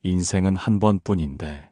인생은 한 번뿐인데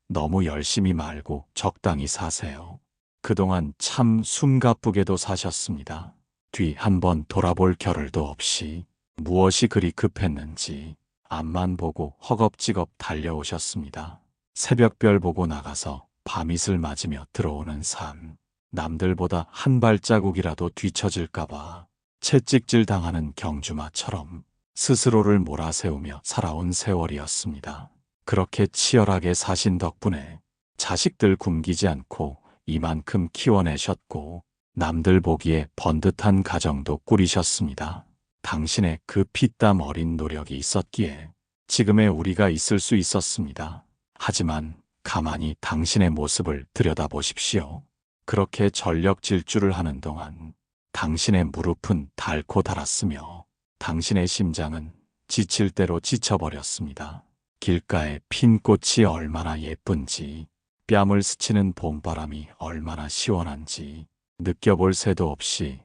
너무 열심히 말고 적당히 사세요. 그동안 참 숨가쁘게도 사셨습니다. 뒤 한번 돌아볼 겨를도 없이 무엇이 그리 급했는지 앞만 보고 허겁지겁 달려오셨습니다. 새벽별 보고 나가서 밤이슬 맞으며 들어오는 삶. 남들보다 한 발자국이라도 뒤처질까봐 채찍질 당하는 경주마처럼 스스로를 몰아세우며 살아온 세월이었습니다. 그렇게 치열하게 사신 덕분에 자식들 굶기지 않고 이만큼 키워내셨고 남들 보기에 번듯한 가정도 꾸리셨습니다. 당신의 그 피땀 어린 노력이 있었기에 지금의 우리가 있을 수 있었습니다. 하지만 가만히 당신의 모습을 들여다보십시오. 그렇게 전력 질주를 하는 동안 당신의 무릎은 닳고 닳았으며 당신의 심장은 지칠 대로 지쳐버렸습니다. 길가에 핀 꽃이 얼마나 예쁜지, 뺨을 스치는 봄바람이 얼마나 시원한지 느껴볼 새도 없이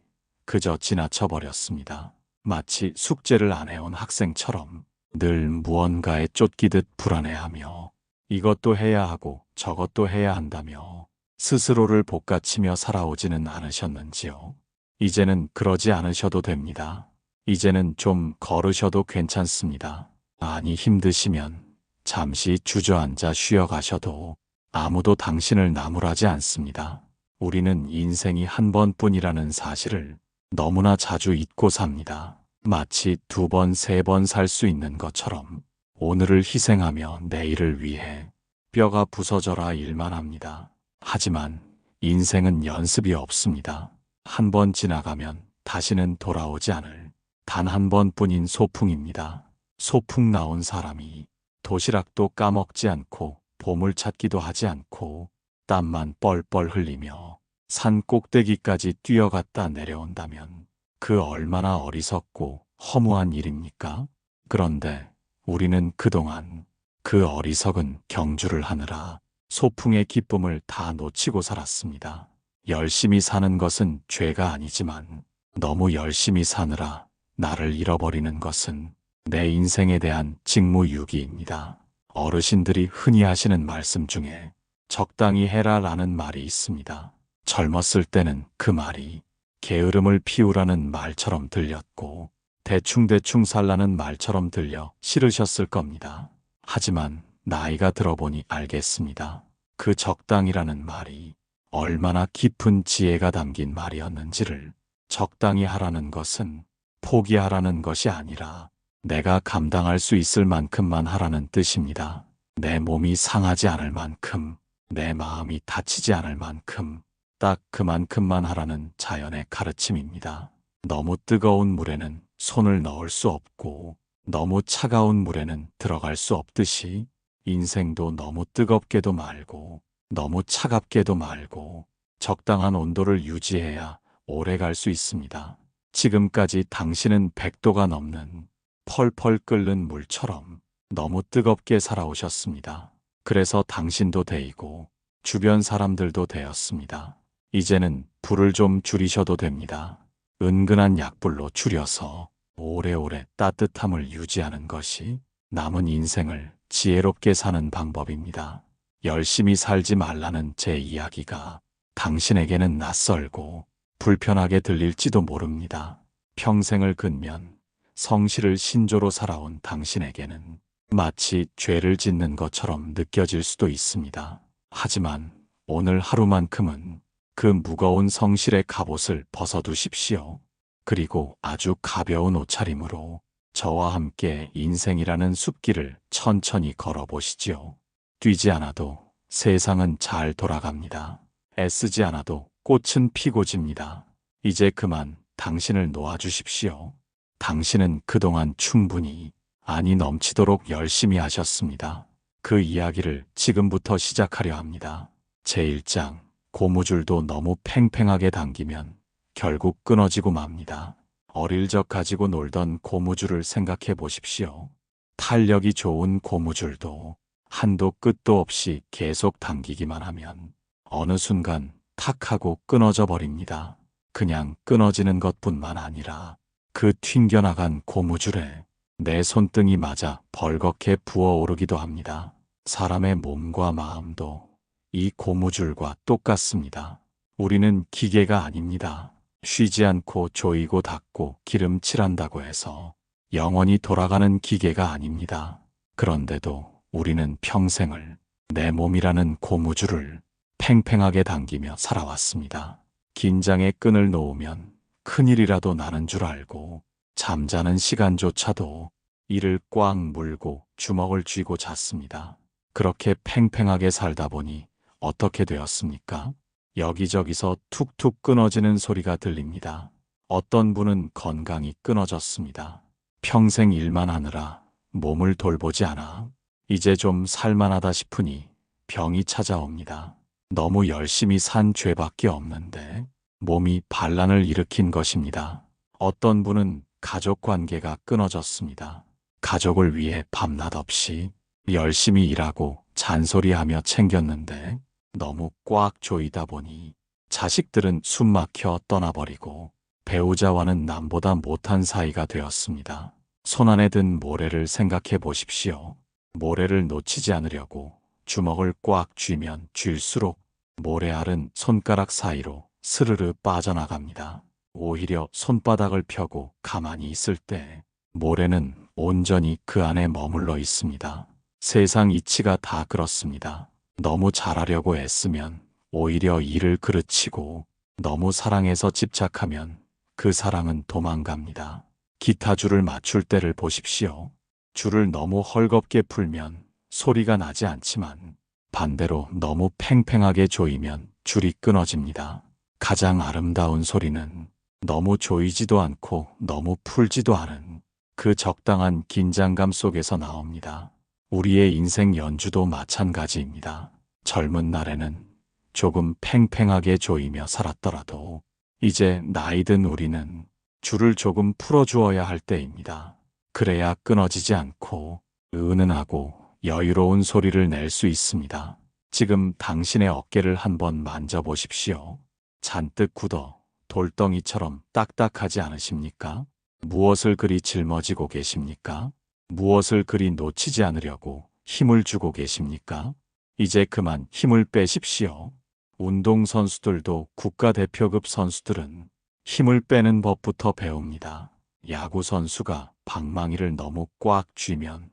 그저 지나쳐버렸습니다. 마치 숙제를 안 해온 학생처럼 늘 무언가에 쫓기듯 불안해하며 이것도 해야 하고 저것도 해야 한다며 스스로를 볶아치며 살아오지는 않으셨는지요. 이제는 그러지 않으셔도 됩니다. 이제는 좀 걸으셔도 괜찮습니다. 아니 힘드시면 잠시 주저앉아 쉬어가셔도 아무도 당신을 나무라지 않습니다. 우리는 인생이 한 번뿐이라는 사실을 너무나 자주 잊고 삽니다. 마치 두 번, 세 번 살 수 있는 것처럼 오늘을 희생하며 내일을 위해 뼈가 부서져라 일만 합니다. 하지만 인생은 연습이 없습니다. 한 번 지나가면 다시는 돌아오지 않을 단 한 번뿐인 소풍입니다. 소풍 나온 사람이 도시락도 까먹지 않고 보물 찾기도 하지 않고 땀만 뻘뻘 흘리며 산 꼭대기까지 뛰어갔다 내려온다면 그 얼마나 어리석고 허무한 일입니까? 그런데 우리는 그동안 그 어리석은 경주를 하느라 소풍의 기쁨을 다 놓치고 살았습니다. 열심히 사는 것은 죄가 아니지만 너무 열심히 사느라 나를 잃어버리는 것은 내 인생에 대한 직무유기입니다. 어르신들이 흔히 하시는 말씀 중에 적당히 해라라는 말이 있습니다. 젊었을 때는 그 말이 게으름을 피우라는 말처럼 들렸고 대충대충 살라는 말처럼 들려 싫으셨을 겁니다. 하지만 나이가 들어보니 알겠습니다. 그 적당이라는 말이 얼마나 깊은 지혜가 담긴 말이었는지를. 적당히 하라는 것은 포기하라는 것이 아니라 내가 감당할 수 있을 만큼만 하라는 뜻입니다. 내 몸이 상하지 않을 만큼, 내 마음이 다치지 않을 만큼 딱 그만큼만 하라는 자연의 가르침입니다. 너무 뜨거운 물에는 손을 넣을 수 없고 너무 차가운 물에는 들어갈 수 없듯이 인생도 너무 뜨겁게도 말고 너무 차갑게도 말고 적당한 온도를 유지해야 오래 갈 수 있습니다. 지금까지 당신은 100도가 넘는 펄펄 끓는 물처럼 너무 뜨겁게 살아오셨습니다. 그래서 당신도 데이고 주변 사람들도 되었습니다. 이제는 불을 좀 줄이셔도 됩니다. 은근한 약불로 줄여서 오래오래 따뜻함을 유지하는 것이 남은 인생을 지혜롭게 사는 방법입니다. 열심히 살지 말라는 제 이야기가 당신에게는 낯설고 불편하게 들릴지도 모릅니다. 평생을 근면 성실을 신조로 살아온 당신에게는 마치 죄를 짓는 것처럼 느껴질 수도 있습니다. 하지만 오늘 하루만큼은 그 무거운 성실의 갑옷을 벗어두십시오. 그리고 아주 가벼운 옷차림으로 저와 함께 인생이라는 숲길을 천천히 걸어보시지요. 뛰지 않아도 세상은 잘 돌아갑니다. 애쓰지 않아도 꽃은 피고 집니다. 이제 그만 당신을 놓아주십시오. 당신은 그동안 충분히, 아니 넘치도록 열심히 하셨습니다. 그 이야기를 지금부터 시작하려 합니다. 제1장, 고무줄도 너무 팽팽하게 당기면 결국 끊어지고 맙니다. 어릴 적 가지고 놀던 고무줄을 생각해 보십시오. 탄력이 좋은 고무줄도 한도 끝도 없이 계속 당기기만 하면 어느 순간 탁 하고 끊어져 버립니다. 그냥 끊어지는 것뿐만 아니라 그 튕겨나간 고무줄에 내 손등이 맞아 벌겋게 부어오르기도 합니다. 사람의 몸과 마음도 이 고무줄과 똑같습니다. 우리는 기계가 아닙니다. 쉬지 않고 조이고 닦고 기름칠한다고 해서 영원히 돌아가는 기계가 아닙니다. 그런데도 우리는 평생을 내 몸이라는 고무줄을 팽팽하게 당기며 살아왔습니다. 긴장의 끈을 놓으면 큰일이라도 나는 줄 알고 잠자는 시간조차도 이를 꽉 물고 주먹을 쥐고 잤습니다. 그렇게 팽팽하게 살다 보니 어떻게 되었습니까? 여기저기서 툭툭 끊어지는 소리가 들립니다. 어떤 분은 건강이 끊어졌습니다. 평생 일만 하느라 몸을 돌보지 않아 이제 좀 살만하다 싶으니 병이 찾아옵니다. 너무 열심히 산 죄밖에 없는데 몸이 반란을 일으킨 것입니다. 어떤 분은 가족 관계가 끊어졌습니다. 가족을 위해 밤낮 없이 열심히 일하고 잔소리하며 챙겼는데 너무 꽉 조이다 보니 자식들은 숨막혀 떠나버리고 배우자와는 남보다 못한 사이가 되었습니다. 손안에 든 모래를 생각해 보십시오. 모래를 놓치지 않으려고 주먹을 꽉 쥐면 쥘수록 모래알은 손가락 사이로 스르르 빠져나갑니다. 오히려 손바닥을 펴고 가만히 있을 때 모래는 온전히 그 안에 머물러 있습니다. 세상 이치가 다 그렇습니다. 너무 잘하려고 애쓰면 오히려 일을 그르치고 너무 사랑해서 집착하면 그 사랑은 도망갑니다. 기타 줄을 맞출 때를 보십시오. 줄을 너무 헐겁게 풀면 소리가 나지 않지만 반대로 너무 팽팽하게 조이면 줄이 끊어집니다. 가장 아름다운 소리는 너무 조이지도 않고 너무 풀지도 않은 그 적당한 긴장감 속에서 나옵니다. 우리의 인생 연주도 마찬가지입니다. 젊은 날에는 조금 팽팽하게 조이며 살았더라도 이제 나이 든 우리는 줄을 조금 풀어주어야 할 때입니다. 그래야 끊어지지 않고 은은하고 여유로운 소리를 낼 수 있습니다. 지금 당신의 어깨를 한번 만져보십시오. 잔뜩 굳어 돌덩이처럼 딱딱하지 않으십니까? 무엇을 그리 짊어지고 계십니까? 무엇을 그리 놓치지 않으려고 힘을 주고 계십니까? 이제 그만 힘을 빼십시오. 운동선수들도 국가대표급 선수들은 힘을 빼는 법부터 배웁니다. 야구선수가 방망이를 너무 꽉 쥐면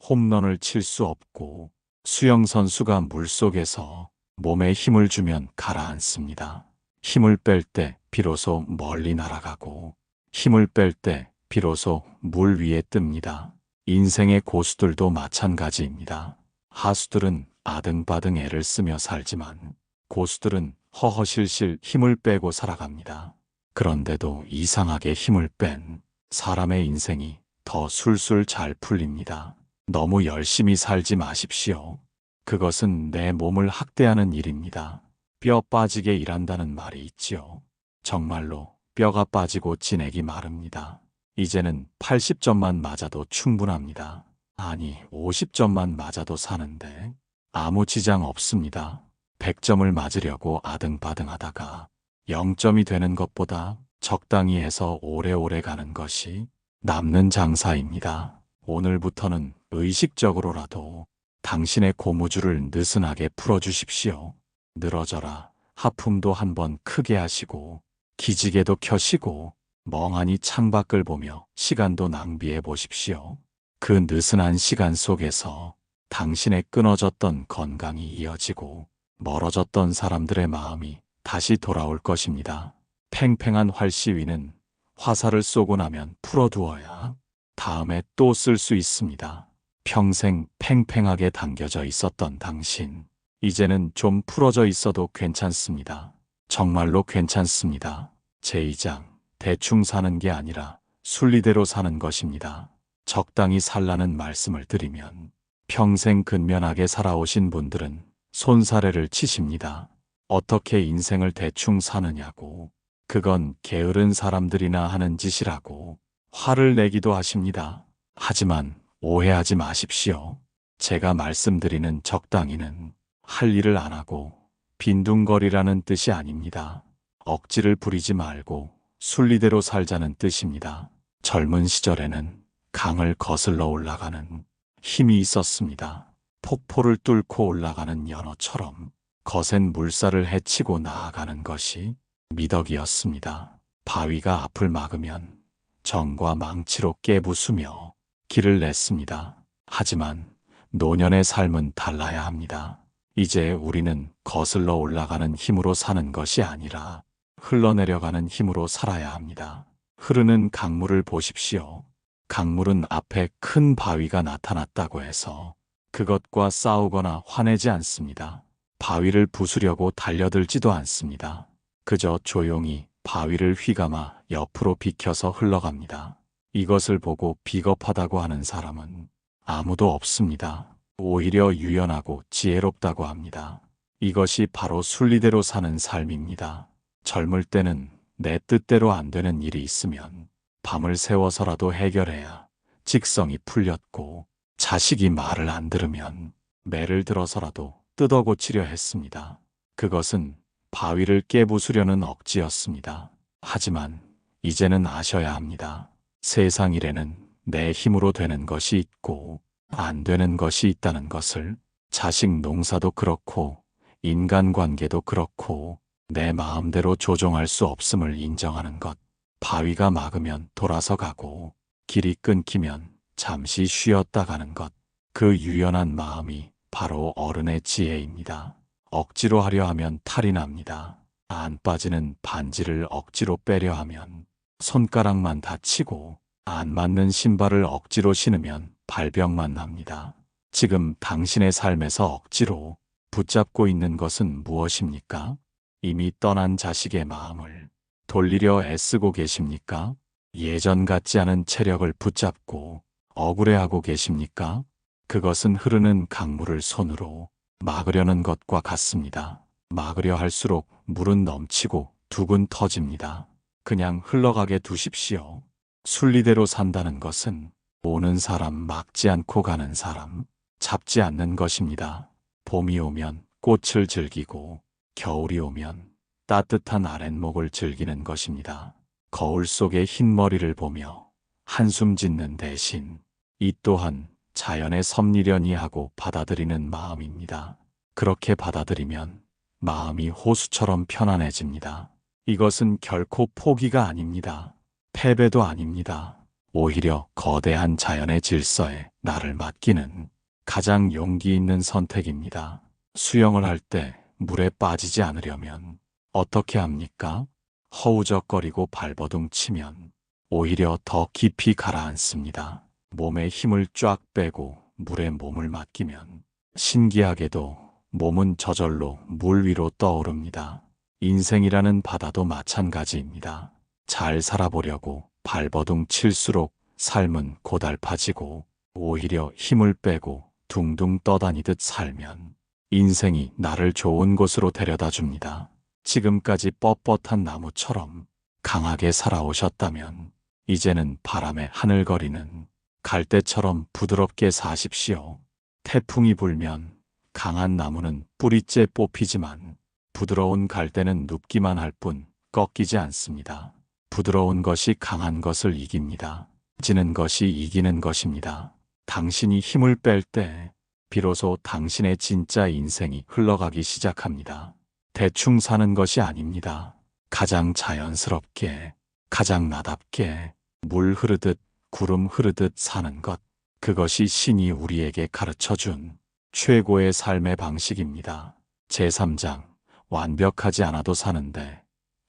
홈런을 칠 수 없고 수영선수가 물속에서 몸에 힘을 주면 가라앉습니다. 힘을 뺄 때 비로소 멀리 날아가고 힘을 뺄 때 비로소 물 위에 뜹니다. 인생의 고수들도 마찬가지입니다. 하수들은 아등바등 애를 쓰며 살지만 고수들은 허허실실 힘을 빼고 살아갑니다. 그런데도 이상하게 힘을 뺀 사람의 인생이 더 술술 잘 풀립니다. 너무 열심히 살지 마십시오. 그것은 내 몸을 학대하는 일입니다. 뼈 빠지게 일한다는 말이 있지요. 정말로 뼈가 빠지고 지내기 마릅니다. 이제는 80점만 맞아도 충분합니다. 아니, 50점만 맞아도 사는데 아무 지장 없습니다. 100점을 맞으려고 아등바등 하다가 0점이 되는 것보다 적당히 해서 오래오래 가는 것이 남는 장사입니다. 오늘부터는 의식적으로라도 당신의 고무줄을 느슨하게 풀어주십시오. 늘어져라. 하품도 한번 크게 하시고 기지개도 켜시고 멍하니 창밖을 보며 시간도 낭비해 보십시오. 그 느슨한 시간 속에서 당신의 끊어졌던 건강이 이어지고 멀어졌던 사람들의 마음이 다시 돌아올 것입니다. 팽팽한 활시 위는 화살을 쏘고 나면 풀어두어야 다음에 또 쓸 수 있습니다. 평생 팽팽하게 당겨져 있었던 당신, 이제는 좀 풀어져 있어도 괜찮습니다. 정말로 괜찮습니다. 제2장, 대충 사는 게 아니라 순리대로 사는 것입니다. 적당히 살라는 말씀을 드리면 평생 근면하게 살아오신 분들은 손사래를 치십니다. 어떻게 인생을 대충 사느냐고, 그건 게으른 사람들이나 하는 짓이라고 화를 내기도 하십니다. 하지만 오해하지 마십시오. 제가 말씀드리는 적당히는 할 일을 안 하고 빈둥거리라는 뜻이 아닙니다. 억지를 부리지 말고 순리대로 살자는 뜻입니다. 젊은 시절에는 강을 거슬러 올라가는 힘이 있었습니다. 폭포를 뚫고 올라가는 연어처럼 거센 물살을 헤치고 나아가는 것이 미덕이었습니다. 바위가 앞을 막으면 정과 망치로 깨부수며 길을 냈습니다. 하지만 노년의 삶은 달라야 합니다. 이제 우리는 거슬러 올라가는 힘으로 사는 것이 아니라 흘러내려가는 힘으로 살아야 합니다. 흐르는 강물을 보십시오. 강물은 앞에 큰 바위가 나타났다고 해서 그것과 싸우거나 화내지 않습니다. 바위를 부수려고 달려들지도 않습니다. 그저 조용히 바위를 휘감아 옆으로 비켜서 흘러갑니다. 이것을 보고 비겁하다고 하는 사람은 아무도 없습니다. 오히려 유연하고 지혜롭다고 합니다. 이것이 바로 순리대로 사는 삶입니다. 젊을 때는 내 뜻대로 안 되는 일이 있으면 밤을 새워서라도 해결해야 직성이 풀렸고, 자식이 말을 안 들으면 매를 들어서라도 뜯어 고치려 했습니다. 그것은 바위를 깨부수려는 억지였습니다. 하지만 이제는 아셔야 합니다. 세상 일에는 내 힘으로 되는 것이 있고 안 되는 것이 있다는 것을. 자식 농사도 그렇고 인간관계도 그렇고 내 마음대로 조종할 수 없음을 인정하는 것. 바위가 막으면 돌아서 가고 길이 끊기면 잠시 쉬었다 가는 것. 그 유연한 마음이 바로 어른의 지혜입니다. 억지로 하려 하면 탈이 납니다. 안 빠지는 반지를 억지로 빼려 하면 손가락만 다치고, 안 맞는 신발을 억지로 신으면 발병만 납니다. 지금 당신의 삶에서 억지로 붙잡고 있는 것은 무엇입니까? 이미 떠난 자식의 마음을 돌리려 애쓰고 계십니까? 예전 같지 않은 체력을 붙잡고 억울해하고 계십니까? 그것은 흐르는 강물을 손으로 막으려는 것과 같습니다. 막으려 할수록 물은 넘치고 둑은 터집니다. 그냥 흘러가게 두십시오. 순리대로 산다는 것은 오는 사람 막지 않고 가는 사람 잡지 않는 것입니다. 봄이 오면 꽃을 즐기고 겨울이 오면 따뜻한 아랫목을 즐기는 것입니다. 거울 속의 흰 머리를 보며 한숨 짓는 대신 이 또한 자연의 섭리려니 하고 받아들이는 마음입니다. 그렇게 받아들이면 마음이 호수처럼 편안해집니다. 이것은 결코 포기가 아닙니다. 패배도 아닙니다. 오히려 거대한 자연의 질서에 나를 맡기는 가장 용기 있는 선택입니다. 수영을 할 때 물에 빠지지 않으려면 어떻게 합니까? 허우적거리고 발버둥 치면 오히려 더 깊이 가라앉습니다. 몸에 힘을 쫙 빼고 물에 몸을 맡기면 신기하게도 몸은 저절로 물 위로 떠오릅니다. 인생이라는 바다도 마찬가지입니다. 잘 살아보려고 발버둥 칠수록 삶은 고달파지고, 오히려 힘을 빼고 둥둥 떠다니듯 살면 인생이 나를 좋은 곳으로 데려다 줍니다. 지금까지 뻣뻣한 나무처럼 강하게 살아오셨다면 이제는 바람에 하늘거리는 갈대처럼 부드럽게 사십시오. 태풍이 불면 강한 나무는 뿌리째 뽑히지만 부드러운 갈대는 눕기만 할 뿐 꺾이지 않습니다. 부드러운 것이 강한 것을 이깁니다. 지는 것이 이기는 것입니다. 당신이 힘을 뺄 때 비로소 당신의 진짜 인생이 흘러가기 시작합니다. 대충 사는 것이 아닙니다. 가장 자연스럽게, 가장 나답게 물 흐르듯 구름 흐르듯 사는 것. 그것이 신이 우리에게 가르쳐준 최고의 삶의 방식입니다. 제3장, 완벽하지 않아도 사는데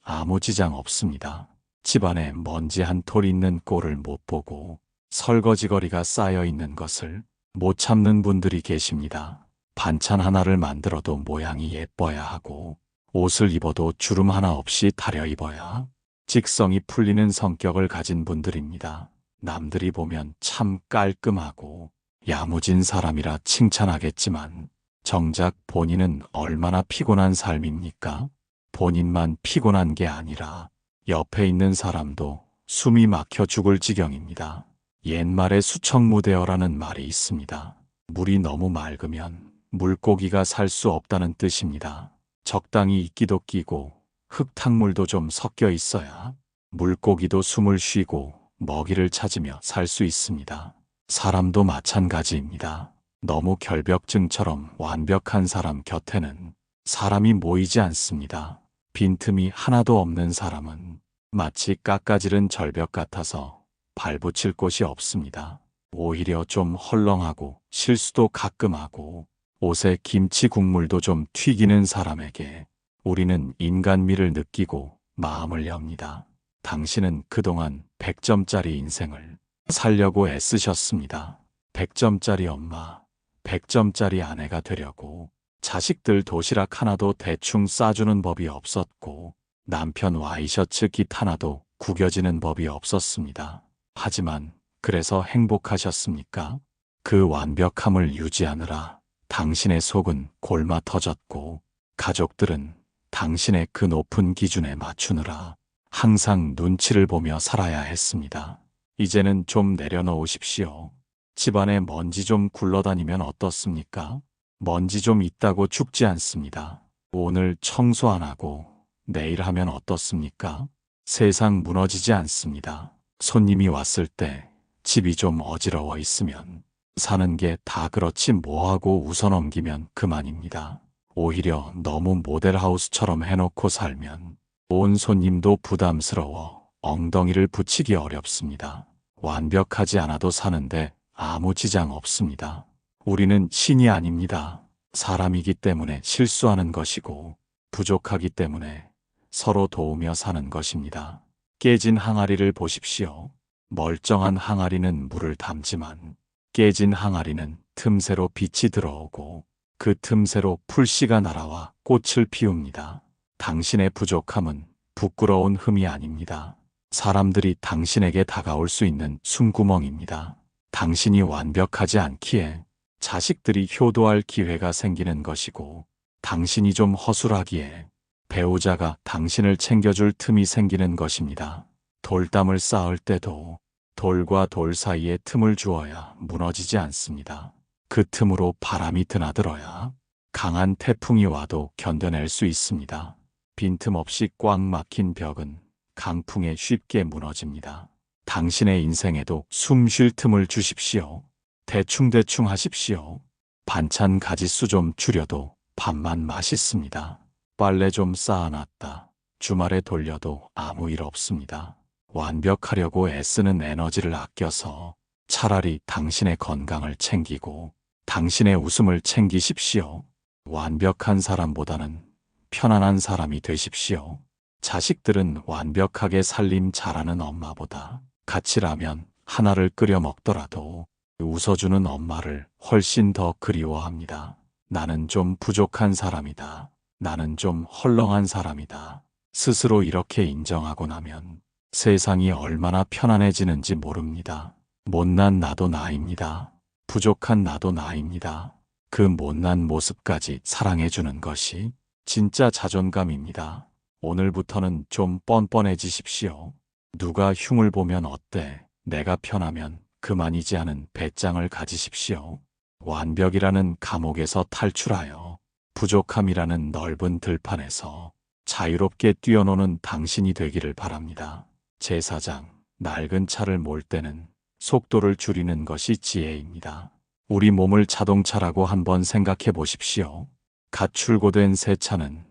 아무 지장 없습니다. 집안에 먼지 한 톨 있는 꼴을 못 보고 설거지거리가 쌓여 있는 것을 못 참는 분들이 계십니다. 반찬 하나를 만들어도 모양이 예뻐야 하고, 옷을 입어도 주름 하나 없이 다려 입어야 직성이 풀리는 성격을 가진 분들입니다. 남들이 보면 참 깔끔하고 야무진 사람이라 칭찬하겠지만 정작 본인은 얼마나 피곤한 삶입니까? 본인만 피곤한 게 아니라 옆에 있는 사람도 숨이 막혀 죽을 지경입니다. 옛말에 수청무대어라는 말이 있습니다. 물이 너무 맑으면 물고기가 살 수 없다는 뜻입니다. 적당히 이끼도 끼고 흙탕물도 좀 섞여 있어야 물고기도 숨을 쉬고 먹이를 찾으며 살 수 있습니다. 사람도 마찬가지입니다. 너무 결벽증처럼 완벽한 사람 곁에는 사람이 모이지 않습니다. 빈틈이 하나도 없는 사람은 마치 깎아지른 절벽 같아서 발붙일 곳이 없습니다. 오히려 좀 헐렁하고 실수도 가끔 하고 옷에 김치 국물도 좀 튀기는 사람에게 우리는 인간미를 느끼고 마음을 엽니다. 당신은 그동안 100점짜리 인생을 살려고 애쓰셨습니다. 100점짜리 엄마, 100점짜리 아내가 되려고 자식들 도시락 하나도 대충 싸주는 법이 없었고 남편 와이셔츠 깃 하나도 구겨지는 법이 없었습니다. 하지만 그래서 행복하셨습니까? 그 완벽함을 유지하느라 당신의 속은 골마 터졌고 가족들은 당신의 그 높은 기준에 맞추느라 항상 눈치를 보며 살아야 했습니다. 이제는 좀 내려놓으십시오. 집안에 먼지 좀 굴러다니면 어떻습니까? 먼지 좀 있다고 죽지 않습니다. 오늘 청소 안 하고 내일 하면 어떻습니까? 세상 무너지지 않습니다. 손님이 왔을 때 집이 좀 어지러워 있으면 사는 게 다 그렇지 뭐하고 웃어넘기면 그만입니다. 오히려 너무 모델하우스처럼 해놓고 살면 온 손님도 부담스러워 엉덩이를 붙이기 어렵습니다. 완벽하지 않아도 사는데 아무 지장 없습니다. 우리는 신이 아닙니다. 사람이기 때문에 실수하는 것이고 부족하기 때문에 서로 도우며 사는 것입니다. 깨진 항아리를 보십시오. 멀쩡한 항아리는 물을 담지만 깨진 항아리는 틈새로 빛이 들어오고 그 틈새로 풀씨가 날아와 꽃을 피웁니다. 당신의 부족함은 부끄러운 흠이 아닙니다. 사람들이 당신에게 다가올 수 있는 숨구멍입니다. 당신이 완벽하지 않기에 자식들이 효도할 기회가 생기는 것이고 당신이 좀 허술하기에 배우자가 당신을 챙겨줄 틈이 생기는 것입니다. 돌담을 쌓을 때도 돌과 돌 사이에 틈을 주어야 무너지지 않습니다. 그 틈으로 바람이 드나들어야 강한 태풍이 와도 견뎌낼 수 있습니다. 빈틈없이 꽉 막힌 벽은 강풍에 쉽게 무너집니다. 당신의 인생에도 숨 쉴 틈을 주십시오. 대충대충 하십시오. 반찬 가짓수 좀 줄여도 밥만 맛있습니다. 빨래 좀 쌓아놨다 주말에 돌려도 아무 일 없습니다. 완벽하려고 애쓰는 에너지를 아껴서 차라리 당신의 건강을 챙기고 당신의 웃음을 챙기십시오. 완벽한 사람보다는 편안한 사람이 되십시오. 자식들은 완벽하게 살림 잘하는 엄마보다 같이라면 하나를 끓여 먹더라도 웃어주는 엄마를 훨씬 더 그리워합니다. 나는 좀 부족한 사람이다. 나는 좀 헐렁한 사람이다. 스스로 이렇게 인정하고 나면 세상이 얼마나 편안해지는지 모릅니다. 못난 나도 나입니다. 부족한 나도 나입니다. 그 못난 모습까지 사랑해주는 것이 진짜 자존감입니다. 오늘부터는 좀 뻔뻔해지십시오. 누가 흉을 보면 어때? 내가 편하면 그만이지 하는 배짱을 가지십시오. 완벽이라는 감옥에서 탈출하여 부족함이라는 넓은 들판에서 자유롭게 뛰어노는 당신이 되기를 바랍니다. 제사장, 낡은 차를 몰 때는 속도를 줄이는 것이 지혜입니다. 우리 몸을 자동차라고 한번 생각해 보십시오. 갓 출고된 새 차는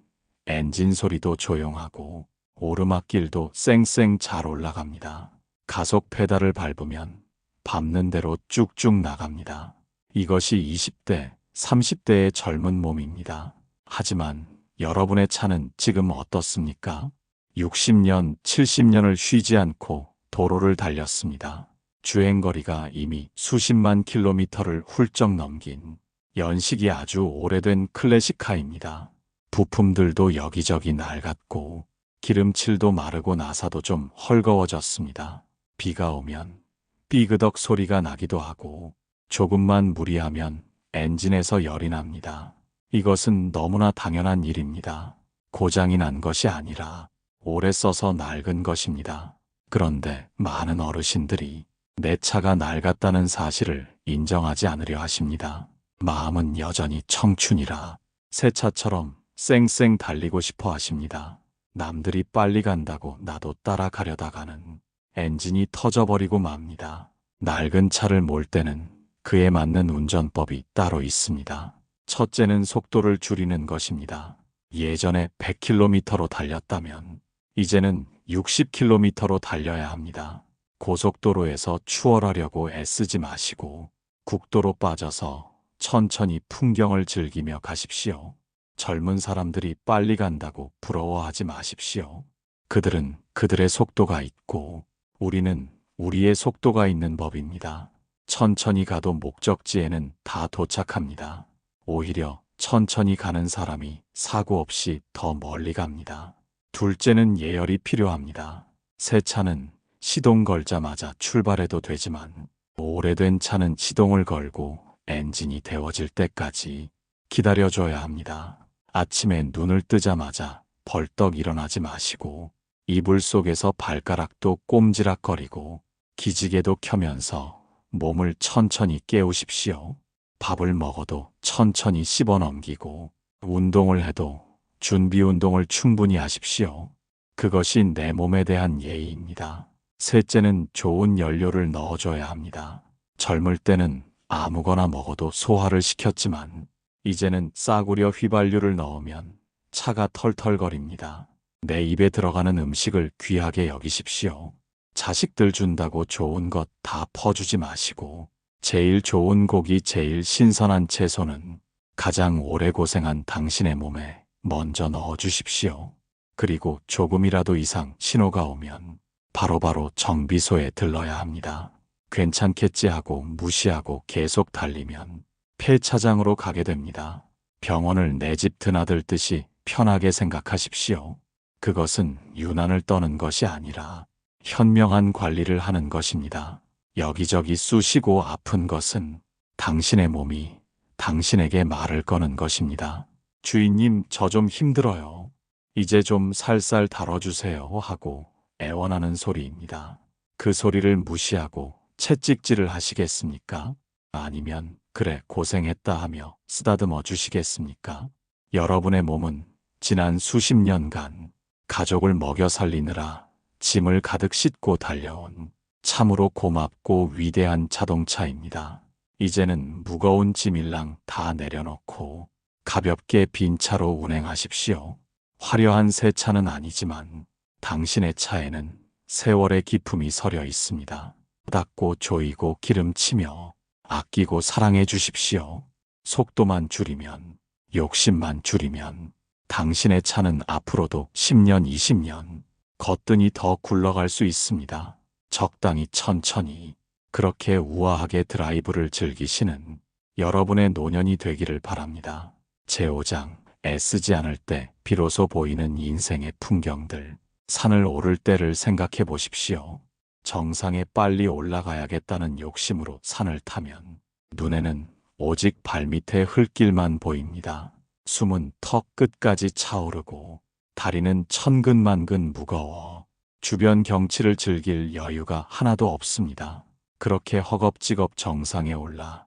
엔진 소리도 조용하고 오르막길도 쌩쌩 잘 올라갑니다. 가속 페달을 밟으면 밟는 대로 쭉쭉 나갑니다. 이것이 20대, 30대의 젊은 몸입니다. 하지만 여러분의 차는 지금 어떻습니까? 60년, 70년을 쉬지 않고 도로를 달렸습니다. 주행거리가 이미 수십만 킬로미터를 훌쩍 넘긴 연식이 아주 오래된 클래식카입니다. 부품들도 여기저기 낡았고 기름칠도 마르고 나사도 좀 헐거워졌습니다. 비가 오면 삐그덕 소리가 나기도 하고 조금만 무리하면 엔진에서 열이 납니다. 이것은 너무나 당연한 일입니다. 고장이 난 것이 아니라 오래 써서 낡은 것입니다. 그런데 많은 어르신들이 내 차가 낡았다는 사실을 인정하지 않으려 하십니다. 마음은 여전히 청춘이라 새 차처럼 쌩쌩 달리고 싶어 하십니다. 남들이 빨리 간다고 나도 따라가려다가는 엔진이 터져버리고 맙니다. 낡은 차를 몰 때는 그에 맞는 운전법이 따로 있습니다. 첫째는 속도를 줄이는 것입니다. 예전에 100km로 달렸다면 이제는 60km로 달려야 합니다. 고속도로에서 추월하려고 애쓰지 마시고 국도로 빠져서 천천히 풍경을 즐기며 가십시오. 젊은 사람들이 빨리 간다고 부러워하지 마십시오. 그들은 그들의 속도가 있고 우리는 우리의 속도가 있는 법입니다. 천천히 가도 목적지에는 다 도착합니다. 오히려 천천히 가는 사람이 사고 없이 더 멀리 갑니다. 둘째는 예열이 필요합니다. 새 차는 시동 걸자마자 출발해도 되지만 오래된 차는 시동을 걸고 엔진이 데워질 때까지 기다려줘야 합니다. 아침에 눈을 뜨자마자 벌떡 일어나지 마시고 이불 속에서 발가락도 꼼지락거리고 기지개도 켜면서 몸을 천천히 깨우십시오. 밥을 먹어도 천천히 씹어 넘기고 운동을 해도 준비 운동을 충분히 하십시오. 그것이 내 몸에 대한 예의입니다. 셋째는 좋은 연료를 넣어줘야 합니다. 젊을 때는 아무거나 먹어도 소화를 시켰지만 이제는 싸구려 휘발유를 넣으면 차가 털털거립니다. 내 입에 들어가는 음식을 귀하게 여기십시오. 자식들 준다고 좋은 것 다 퍼주지 마시고 제일 좋은 고기, 제일 신선한 채소는 가장 오래 고생한 당신의 몸에 먼저 넣어주십시오. 그리고 조금이라도 이상 신호가 오면 바로바로 정비소에 들러야 합니다. 괜찮겠지 하고 무시하고 계속 달리면 폐차장으로 가게 됩니다. 병원을 내 집 드나들듯이 편하게 생각하십시오. 그것은 유난을 떠는 것이 아니라 현명한 관리를 하는 것입니다. 여기저기 쑤시고 아픈 것은 당신의 몸이 당신에게 말을 거는 것입니다. 주인님, 저 좀 힘들어요. 이제 좀 살살 다뤄주세요 하고 애원하는 소리입니다. 그 소리를 무시하고 채찍질을 하시겠습니까? 아니면 그래 고생했다 하며 쓰다듬어 주시겠습니까? 여러분의 몸은 지난 수십 년간 가족을 먹여 살리느라 짐을 가득 싣고 달려온 참으로 고맙고 위대한 자동차입니다. 이제는 무거운 짐일랑 다 내려놓고 가볍게 빈 차로 운행하십시오. 화려한 새 차는 아니지만 당신의 차에는 세월의 기품이 서려 있습니다. 닦고 조이고 기름치며 아끼고 사랑해 주십시오. 속도만 줄이면, 욕심만 줄이면 당신의 차는 앞으로도 10년, 20년 거뜬히 더 굴러갈 수 있습니다. 적당히 천천히 그렇게 우아하게 드라이브를 즐기시는 여러분의 노년이 되기를 바랍니다. 제5장 애쓰지 않을 때 비로소 보이는 인생의 풍경들. 산을 오를 때를 생각해 보십시오. 정상에 빨리 올라가야겠다는 욕심으로 산을 타면 눈에는 오직 발밑의 흙길만 보입니다. 숨은 턱 끝까지 차오르고 다리는 천근만근 무거워 주변 경치를 즐길 여유가 하나도 없습니다. 그렇게 허겁지겁 정상에 올라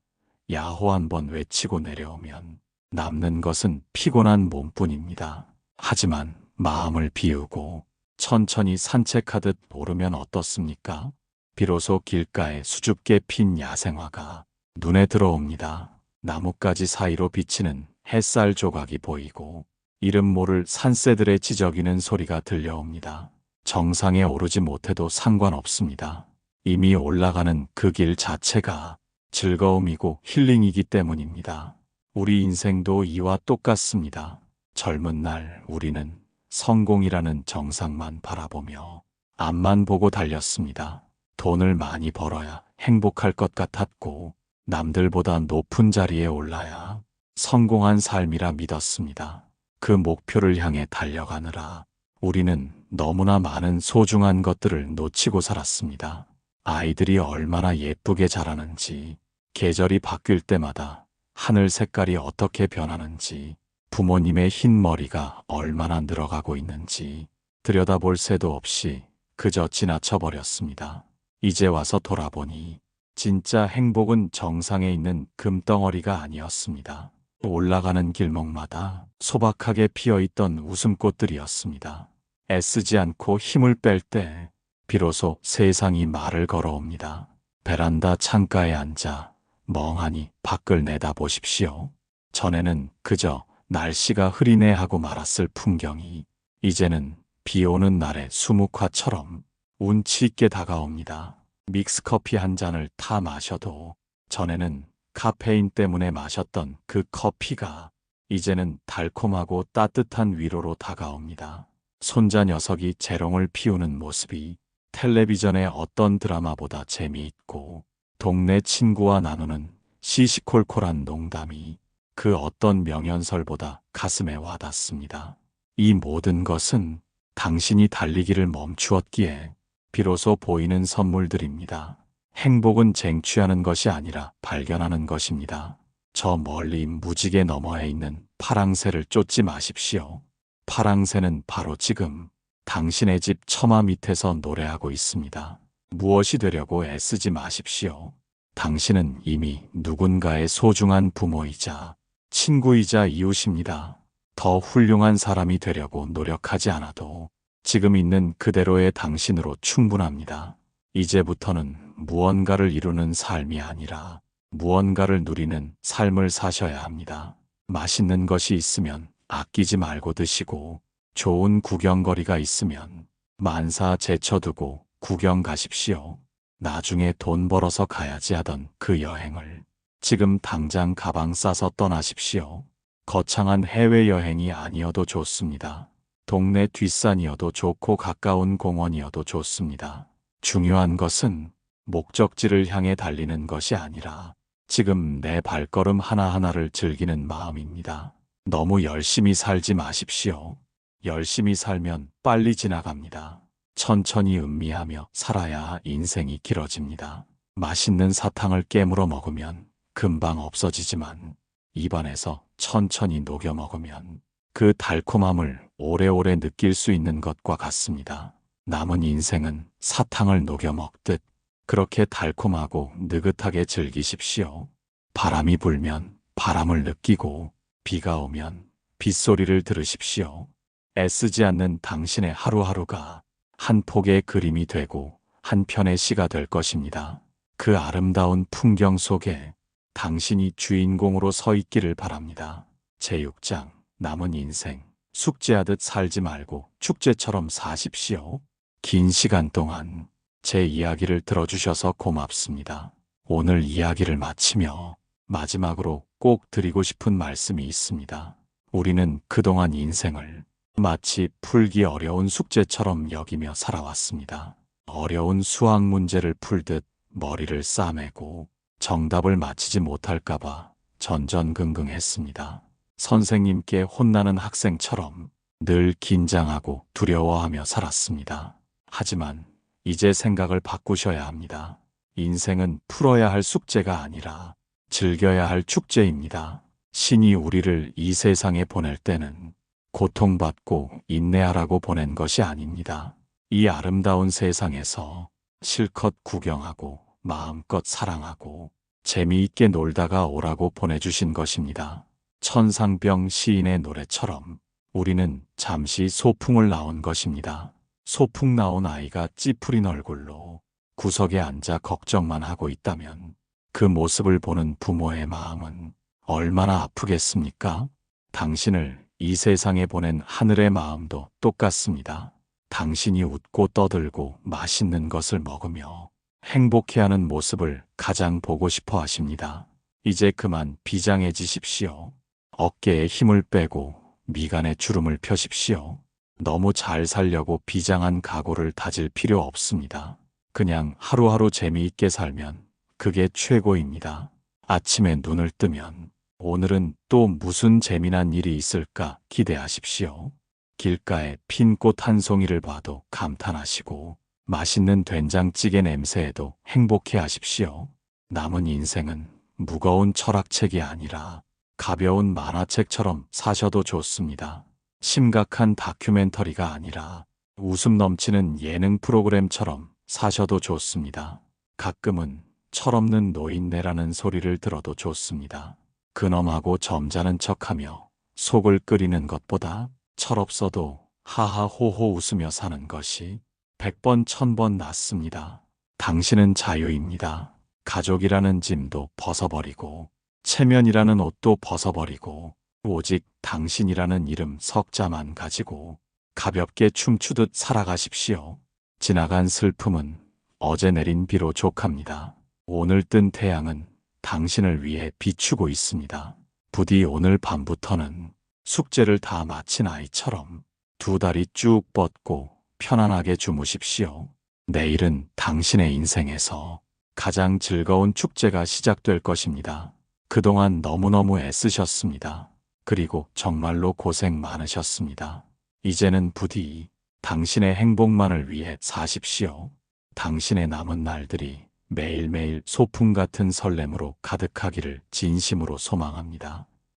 야호 한번 외치고 내려오면 남는 것은 피곤한 몸뿐입니다. 하지만 마음을 비우고 천천히 산책하듯 오르면 어떻습니까? 비로소 길가에 수줍게 핀 야생화가 눈에 들어옵니다. 나뭇가지 사이로 비치는 햇살 조각이 보이고 이름 모를 산새들의 지저귀는 소리가 들려옵니다. 정상에 오르지 못해도 상관없습니다. 이미 올라가는 그 길 자체가 즐거움이고 힐링이기 때문입니다. 우리 인생도 이와 똑같습니다. 젊은 날 우리는 성공이라는 정상만 바라보며 앞만 보고 달렸습니다. 돈을 많이 벌어야 행복할 것 같았고 남들보다 높은 자리에 올라야 성공한 삶이라 믿었습니다. 그 목표를 향해 달려가느라 우리는 너무나 많은 소중한 것들을 놓치고 살았습니다. 아이들이 얼마나 예쁘게 자라는지, 계절이 바뀔 때마다 하늘 색깔이 어떻게 변하는지, 부모님의 흰 머리가 얼마나 늘어가고 있는지 들여다볼 새도 없이 그저 지나쳐 버렸습니다. 이제 와서 돌아보니 진짜 행복은 정상에 있는 금덩어리가 아니었습니다. 올라가는 길목마다 소박하게 피어있던 웃음꽃들이었습니다. 애쓰지 않고 힘을 뺄 때 비로소 세상이 말을 걸어옵니다. 베란다 창가에 앉아 멍하니 밖을 내다보십시오. 전에는 그저 날씨가 흐리네 하고 말았을 풍경이 이제는 비 오는 날의 수묵화처럼 운치 있게 다가옵니다. 믹스커피 한 잔을 타 마셔도 전에는 카페인 때문에 마셨던 그 커피가 이제는 달콤하고 따뜻한 위로로 다가옵니다. 손자 녀석이 재롱을 피우는 모습이 텔레비전의 어떤 드라마보다 재미있고 동네 친구와 나누는 시시콜콜한 농담이 그 어떤 명연설보다 가슴에 와닿습니다. 이 모든 것은 당신이 달리기를 멈추었기에 비로소 보이는 선물들입니다. 행복은 쟁취하는 것이 아니라 발견하는 것입니다. 저 멀리 무지개 너머에 있는 파랑새를 쫓지 마십시오. 파랑새는 바로 지금 당신의 집 처마 밑에서 노래하고 있습니다. 무엇이 되려고 애쓰지 마십시오. 당신은 이미 누군가의 소중한 부모이자 친구이자 이웃입니다. 더 훌륭한 사람이 되려고 노력하지 않아도 지금 있는 그대로의 당신으로 충분합니다. 이제부터는 무언가를 이루는 삶이 아니라 무언가를 누리는 삶을 사셔야 합니다. 맛있는 것이 있으면 아끼지 말고 드시고 좋은 구경거리가 있으면 만사 제쳐두고 구경 가십시오. 나중에 돈 벌어서 가야지 하던 그 여행을 지금 당장 가방 싸서 떠나십시오. 거창한 해외여행이 아니어도 좋습니다. 동네 뒷산이어도 좋고 가까운 공원이어도 좋습니다. 중요한 것은 목적지를 향해 달리는 것이 아니라 지금 내 발걸음 하나하나를 즐기는 마음입니다. 너무 열심히 살지 마십시오. 열심히 살면 빨리 지나갑니다. 천천히 음미하며 살아야 인생이 길어집니다. 맛있는 사탕을 깨물어 먹으면 금방 없어지지만 입안에서 천천히 녹여 먹으면 그 달콤함을 오래오래 느낄 수 있는 것과 같습니다. 남은 인생은 사탕을 녹여 먹듯 그렇게 달콤하고 느긋하게 즐기십시오. 바람이 불면 바람을 느끼고 비가 오면 빗소리를 들으십시오. 애쓰지 않는 당신의 하루하루가 한 폭의 그림이 되고 한 편의 시가 될 것입니다. 그 아름다운 풍경 속에 당신이 주인공으로 서 있기를 바랍니다. 제6장 남은 인생 숙제하듯 살지 말고 축제처럼 사십시오. 긴 시간 동안 제 이야기를 들어주셔서 고맙습니다. 오늘 이야기를 마치며 마지막으로 꼭 드리고 싶은 말씀이 있습니다. 우리는 그동안 인생을 마치 풀기 어려운 숙제처럼 여기며 살아왔습니다. 어려운 수학 문제를 풀듯 머리를 싸매고 정답을 맞히지 못할까봐 전전긍긍했습니다. 선생님께 혼나는 학생처럼 늘 긴장하고 두려워하며 살았습니다. 하지만 이제 생각을 바꾸셔야 합니다. 인생은 풀어야 할 숙제가 아니라 즐겨야 할 축제입니다. 신이 우리를 이 세상에 보낼 때는 고통받고 인내하라고 보낸 것이 아닙니다. 이 아름다운 세상에서 실컷 구경하고 마음껏 사랑하고 재미있게 놀다가 오라고 보내주신 것입니다. 천상병 시인의 노래처럼 우리는 잠시 소풍을 나온 것입니다. 소풍 나온 아이가 찌푸린 얼굴로 구석에 앉아 걱정만 하고 있다면 그 모습을 보는 부모의 마음은 얼마나 아프겠습니까? 당신을 이 세상에 보낸 하늘의 마음도 똑같습니다. 당신이 웃고 떠들고 맛있는 것을 먹으며 행복해하는 모습을 가장 보고 싶어 하십니다. 이제 그만 비장해지십시오. 어깨에 힘을 빼고 미간에 주름을 펴십시오. 너무 잘 살려고 비장한 각오를 다질 필요 없습니다. 그냥 하루하루 재미있게 살면 그게 최고입니다. 아침에 눈을 뜨면 오늘은 또 무슨 재미난 일이 있을까 기대하십시오. 길가에 핀 꽃 한 송이를 봐도 감탄하시고 맛있는 된장찌개 냄새에도 행복해 하십시오. 남은 인생은 무거운 철학책이 아니라 가벼운 만화책처럼 사셔도 좋습니다. 심각한 다큐멘터리가 아니라 웃음 넘치는 예능 프로그램처럼 사셔도 좋습니다. 가끔은 철없는 노인네라는 소리를 들어도 좋습니다. 근엄하고 점잖은 척하며 속을 끓이는 것보다 철없어도 하하호호 웃으며 사는 것이 100번, 1000번 낫습니다. 당신은 자유입니다. 가족이라는 짐도 벗어버리고, 체면이라는 옷도 벗어버리고, 오직 당신이라는 이름 석자만 가지고 가볍게 춤추듯 살아가십시오. 지나간 슬픔은 어제 내린 비로 족합니다. 오늘 뜬 태양은 당신을 위해 비추고 있습니다. 부디 오늘 밤부터는 숙제를 다 마친 아이처럼 두 다리 쭉 뻗고 편안하게 주무십시오. 내일은 당신의 인생에서 가장 즐거운 축제가 시작될 것입니다. 그동안 너무너무 애쓰셨습니다. 그리고 정말로 고생 많으셨습니다. 이제는 부디 당신의 행복만을 위해 사십시오. 당신의 남은 날들이 매일매일 소풍 같은 설렘으로 가득하기를 진심으로 소망합니다.